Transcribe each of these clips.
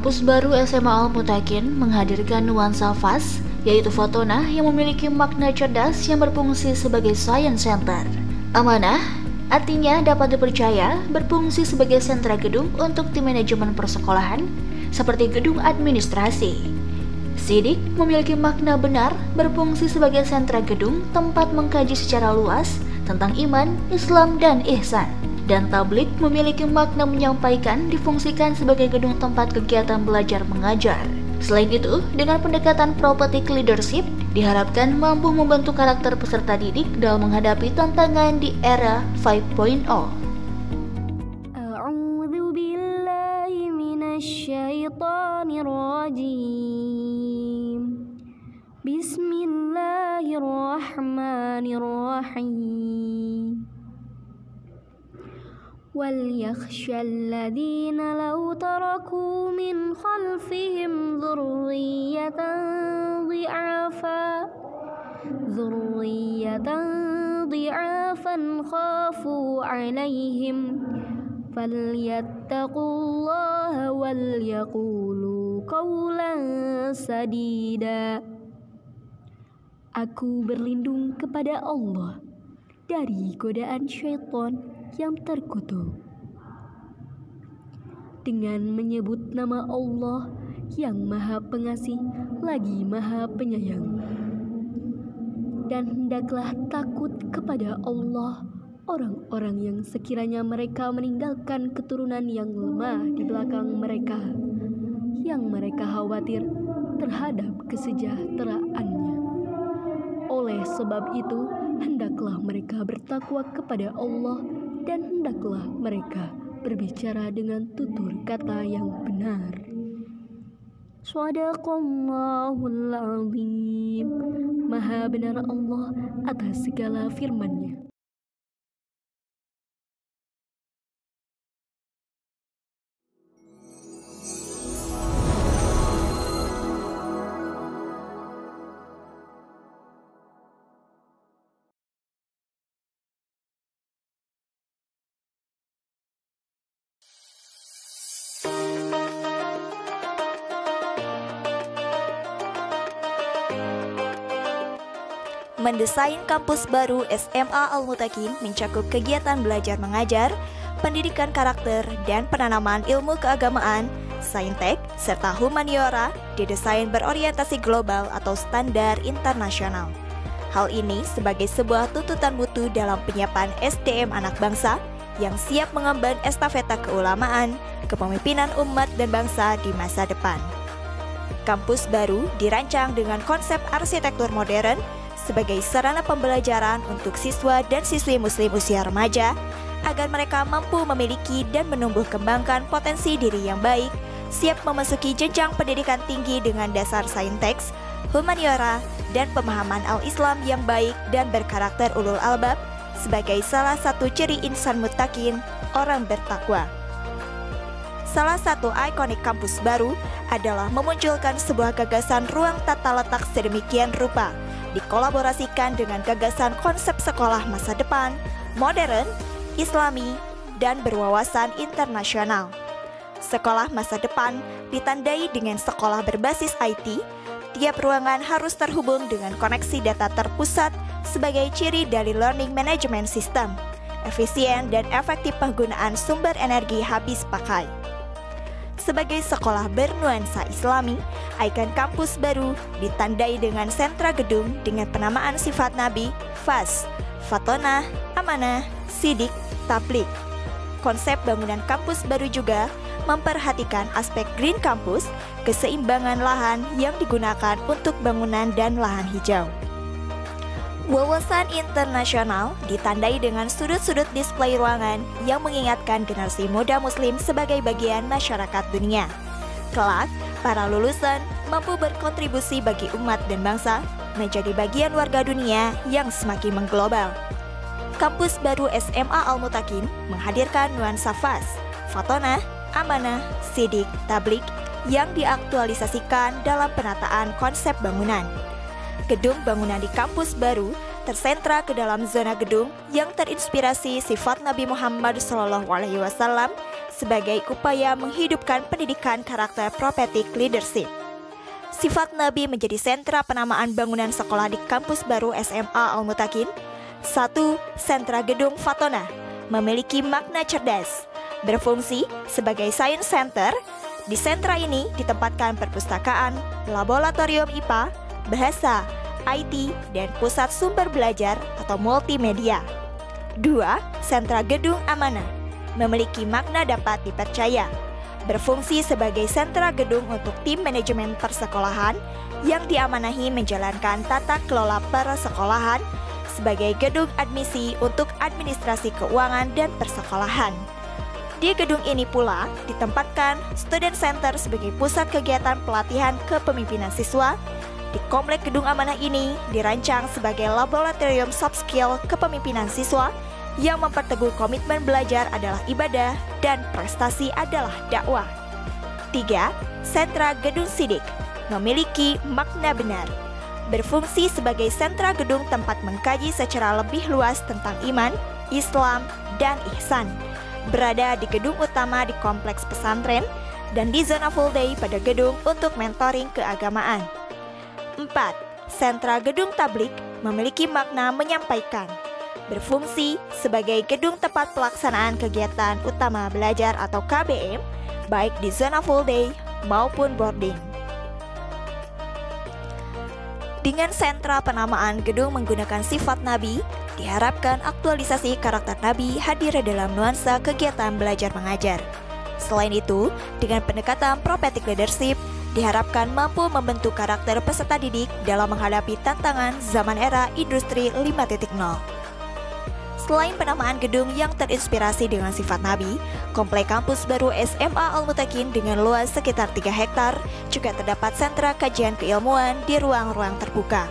Kampus baru SMA Al-Mutakin menghadirkan nuansa FAS, yaitu Fatona yang memiliki makna cerdas yang berfungsi sebagai science center. Amanah artinya dapat dipercaya, berfungsi sebagai sentra gedung untuk tim manajemen persekolahan, seperti gedung administrasi. Sidik memiliki makna benar, berfungsi sebagai sentra gedung tempat mengkaji secara luas tentang iman, Islam, dan ihsan. Dan tablik memiliki makna menyampaikan, difungsikan sebagai gedung tempat kegiatan belajar mengajar. Selain itu, dengan pendekatan prophetic leadership, diharapkan mampu membentuk karakter peserta didik dalam menghadapi tantangan di era 5.0. A'udzu billahi minasyaitonir rajim. Bismillahirrahmanirrahim. وَلْيَخْشَى الَّذِينَ لَوْ تَرَكُوا مِنْ خَلْفِهِمْ ذُرِّيَّةً ضِعَافًا خَافُوا عَلَيْهِمْ فَلْيَتَّقُوا اللَّهَ وَلْيَقُولُوا قَوْلًا سَدِيدًا. Aku berlindung kepada Allah dari godaan syaitan yang terkutuk, dengan menyebut nama Allah yang Maha Pengasih lagi Maha Penyayang. Dan hendaklah takut kepada Allah orang-orang yang sekiranya mereka meninggalkan keturunan yang lemah di belakang mereka, yang mereka khawatir terhadap kesejahteraannya. Oleh sebab itu, hendaklah mereka bertakwa kepada Allah dan hendaklah mereka berbicara dengan tutur kata yang benar. Shadaqallahul azim. Maha benar Allah atas segala firman-Nya. Mendesain kampus baru SMA Al-Mutakin mencakup kegiatan belajar mengajar, pendidikan karakter, dan penanaman ilmu keagamaan, saintek, serta humaniora didesain berorientasi global atau standar internasional. Hal ini sebagai sebuah tuntutan mutu dalam penyiapan SDM anak bangsa yang siap mengemban estafeta keulamaan, kepemimpinan umat dan bangsa di masa depan. Kampus baru dirancang dengan konsep arsitektur modern sebagai sarana pembelajaran untuk siswa dan siswi muslim usia remaja agar mereka mampu memiliki dan menumbuh kembangkan potensi diri yang baik, siap memasuki jenjang pendidikan tinggi dengan dasar saintek, humaniora, dan pemahaman al-Islam yang baik dan berkarakter ulul albab sebagai salah satu ciri insan muttaqin, orang bertakwa. Salah satu ikonik kampus baru adalah memunculkan sebuah gagasan ruang tata letak sedemikian rupa, dikolaborasikan dengan gagasan konsep sekolah masa depan, modern, islami, dan berwawasan internasional. Sekolah masa depan ditandai dengan sekolah berbasis IT, tiap ruangan harus terhubung dengan koneksi data terpusat sebagai ciri dari learning management system, efisien dan efektif penggunaan sumber energi habis pakai. Sebagai sekolah bernuansa Islami, ikon kampus baru ditandai dengan sentra gedung dengan penamaan sifat Nabi, FAS, Fatona, Amanah, Sidik, Tablik. Konsep bangunan kampus baru juga memperhatikan aspek green campus, keseimbangan lahan yang digunakan untuk bangunan dan lahan hijau. Wawasan internasional ditandai dengan sudut-sudut display ruangan yang mengingatkan generasi muda muslim sebagai bagian masyarakat dunia. Kelak, para lulusan mampu berkontribusi bagi umat dan bangsa menjadi bagian warga dunia yang semakin mengglobal. Kampus baru SMA Al-Mutakin menghadirkan nuansa FAS, Fatona, Amanah, Sidik, Tablik yang diaktualisasikan dalam penataan konsep bangunan. Gedung bangunan di kampus baru tersentra ke dalam zona gedung yang terinspirasi sifat Nabi Muhammad SAW sebagai upaya menghidupkan pendidikan karakter prophetic leadership. Sifat Nabi menjadi sentra penamaan bangunan sekolah di kampus baru SMA Al-Mutakin. 1. Sentra Gedung Fatona memiliki makna cerdas, berfungsi sebagai science center. Di sentra ini ditempatkan perpustakaan, laboratorium IPA, bahasa, IT, dan pusat sumber belajar atau multimedia. 2. Sentra Gedung Amanah memiliki makna dapat dipercaya, berfungsi sebagai sentra gedung untuk tim manajemen persekolahan yang diamanahi menjalankan tata kelola persekolahan sebagai gedung admisi untuk administrasi keuangan dan persekolahan. Di gedung ini pula ditempatkan Student Center sebagai pusat kegiatan pelatihan kepemimpinan siswa. Di komplek Gedung Amanah ini dirancang sebagai laboratorium soft skill kepemimpinan siswa yang memperteguh komitmen belajar adalah ibadah dan prestasi adalah dakwah. 3. Sentra Gedung Sidik memiliki makna benar, berfungsi sebagai sentra gedung tempat mengkaji secara lebih luas tentang iman, Islam, dan ihsan. Berada di gedung utama di kompleks pesantren dan di zona full day pada gedung untuk mentoring keagamaan. 4. Sentra Gedung Tablik memiliki makna menyampaikan, berfungsi sebagai gedung tempat pelaksanaan kegiatan utama belajar atau KBM, baik di zona full day maupun boarding. Dengan sentra penamaan gedung menggunakan sifat Nabi, diharapkan aktualisasi karakter Nabi hadir dalam nuansa kegiatan belajar mengajar. Selain itu, dengan pendekatan prophetic leadership, diharapkan mampu membentuk karakter peserta didik dalam menghadapi tantangan zaman era industri 5.0. Selain penamaan gedung yang terinspirasi dengan sifat Nabi, komplek kampus baru SMA Al-Mutakin dengan luas sekitar 3 hektar juga terdapat sentra kajian keilmuan di ruang-ruang terbuka.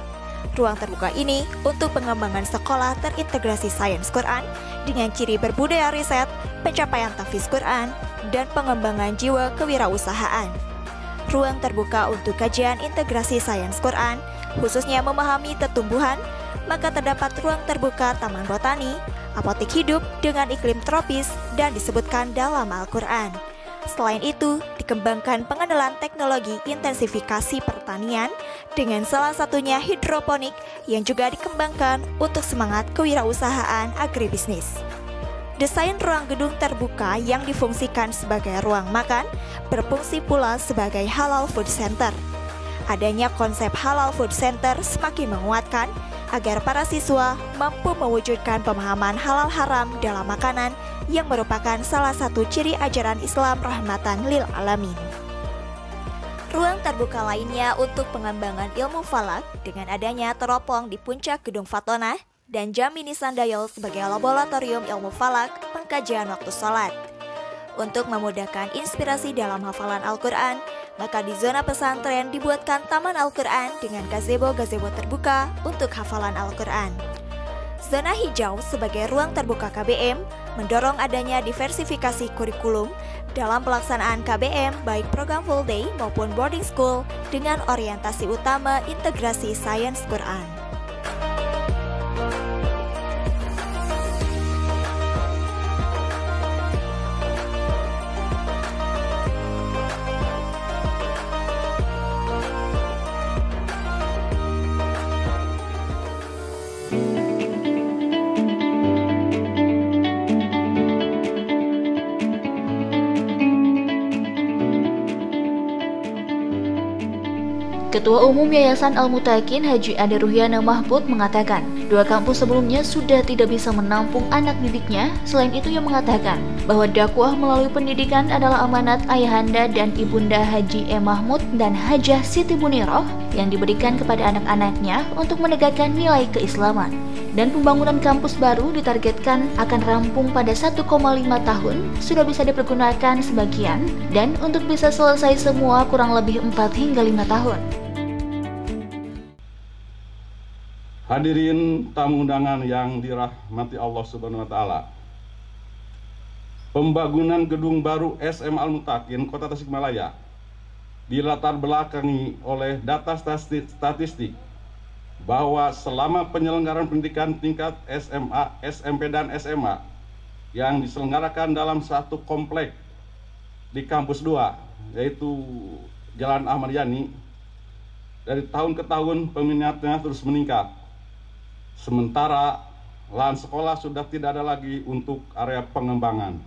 Ruang terbuka ini untuk pengembangan sekolah terintegrasi sains Quran dengan ciri berbudaya riset, pencapaian tahfiz Quran, dan pengembangan jiwa kewirausahaan. Ruang terbuka untuk kajian integrasi sains Quran, khususnya memahami tumbuhan, maka terdapat ruang terbuka taman botani, apotek hidup dengan iklim tropis dan disebutkan dalam Al-Quran. Selain itu, dikembangkan pengenalan teknologi intensifikasi pertanian dengan salah satunya hidroponik yang juga dikembangkan untuk semangat kewirausahaan agribisnis. Desain ruang gedung terbuka yang difungsikan sebagai ruang makan berfungsi pula sebagai halal food center. Adanya konsep halal food center semakin menguatkan agar para siswa mampu mewujudkan pemahaman halal haram dalam makanan yang merupakan salah satu ciri ajaran Islam rahmatan lil alamin. Ruang terbuka lainnya untuk pengembangan ilmu falak dengan adanya teropong di puncak Gedung Fatona dan Jamini Sandayol sebagai laboratorium ilmu falak pengkajian waktu sholat. Untuk memudahkan inspirasi dalam hafalan Al-Quran, maka di zona pesantren dibuatkan Taman Al-Quran dengan gazebo-gazebo terbuka untuk hafalan Al-Quran. Zona hijau sebagai ruang terbuka KBM mendorong adanya diversifikasi kurikulum dalam pelaksanaan KBM baik program full day maupun boarding school dengan orientasi utama integrasi sains Quran. Ketua Umum Yayasan Al-Mutakin Haji Ade Ruhiana Mahfud mengatakan, 2 kampus sebelumnya sudah tidak bisa menampung anak didiknya. Selain itu, ia mengatakan bahwa dakwah melalui pendidikan adalah amanat ayahanda dan ibunda Haji E. Mahmud dan Hajah Siti Muniroh yang diberikan kepada anak-anaknya untuk menegakkan nilai keislaman. Dan pembangunan kampus baru ditargetkan akan rampung pada 1,5 tahun, sudah bisa dipergunakan sebagian, dan untuk bisa selesai semua kurang lebih 4 hingga 5 tahun. Hadirin tamu undangan yang dirahmati Allah Subhanahu wa Ta'ala. Pembangunan gedung baru SMA Al-Mutakin Kota Tasikmalaya dilatar belakangi oleh data statistik bahwa selama penyelenggaraan pendidikan tingkat SMA, SMP, dan SMA yang diselenggarakan dalam satu komplek di kampus 2, yaitu Jalan Ahmad Yani, dari tahun ke tahun peminatnya terus meningkat. Sementara lahan sekolah sudah tidak ada lagi untuk area pengembangan.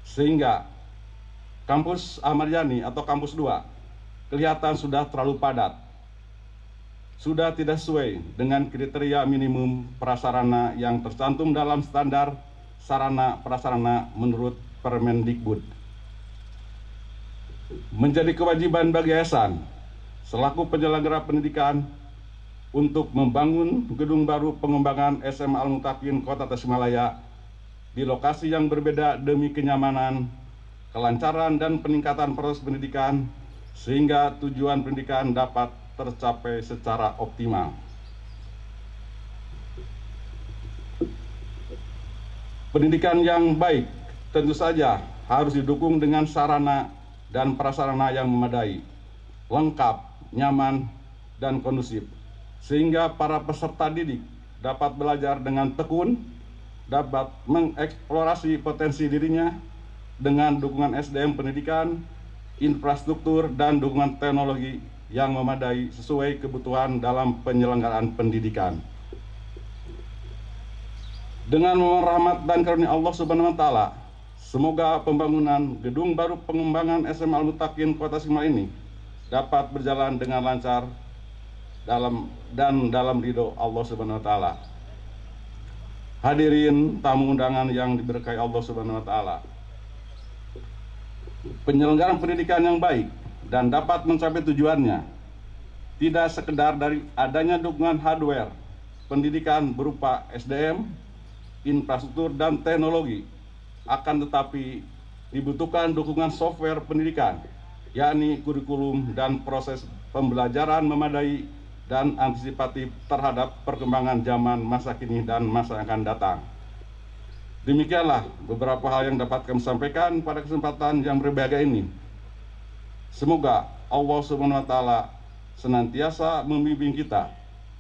Sehingga kampus Ahmad Yani atau kampus 2 kelihatan sudah terlalu padat. Sudah tidak sesuai dengan kriteria minimum prasarana yang tercantum dalam standar sarana prasarana menurut Permendikbud. Menjadi kewajiban bagi yayasan selaku penyelenggara pendidikan untuk membangun gedung baru pengembangan SMA Al-Mutakin Kota Tasikmalaya di lokasi yang berbeda demi kenyamanan, kelancaran, dan peningkatan proses pendidikan sehingga tujuan pendidikan dapat tercapai secara optimal. Pendidikan yang baik tentu saja harus didukung dengan sarana dan prasarana yang memadai, lengkap, nyaman, dan kondusif, sehingga para peserta didik dapat belajar dengan tekun, dapat mengeksplorasi potensi dirinya dengan dukungan SDM pendidikan, infrastruktur, dan dukungan teknologi yang memadai sesuai kebutuhan dalam penyelenggaraan pendidikan. Dengan memohon rahmat dan karunia Allah Subhanahu wa Ta'ala, semoga pembangunan gedung baru pengembangan SMA Al-Mutakin Kota Tasikmalaya ini dapat berjalan dengan lancar dalam ridho Allah Subhanahu wa Ta'ala. Hadirin tamu undangan yang diberkahi Allah Subhanahu wa Ta'ala, penyelenggaraan pendidikan yang baik dan dapat mencapai tujuannya tidak sekedar dari adanya dukungan hardware pendidikan berupa SDM, infrastruktur, dan teknologi, akan tetapi dibutuhkan dukungan software pendidikan, yakni kurikulum dan proses pembelajaran memadai dan antisipatif terhadap perkembangan zaman masa kini dan masa yang akan datang. Demikianlah beberapa hal yang dapat kami sampaikan pada kesempatan yang berbahagia ini. Semoga Allah Subhanahu wa Ta'ala senantiasa membimbing kita.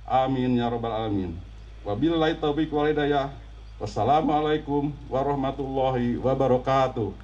Amin ya rabbal alamin. Wabillahi taufiq wal hidayah. Wassalamualaikum warahmatullahi wabarakatuh.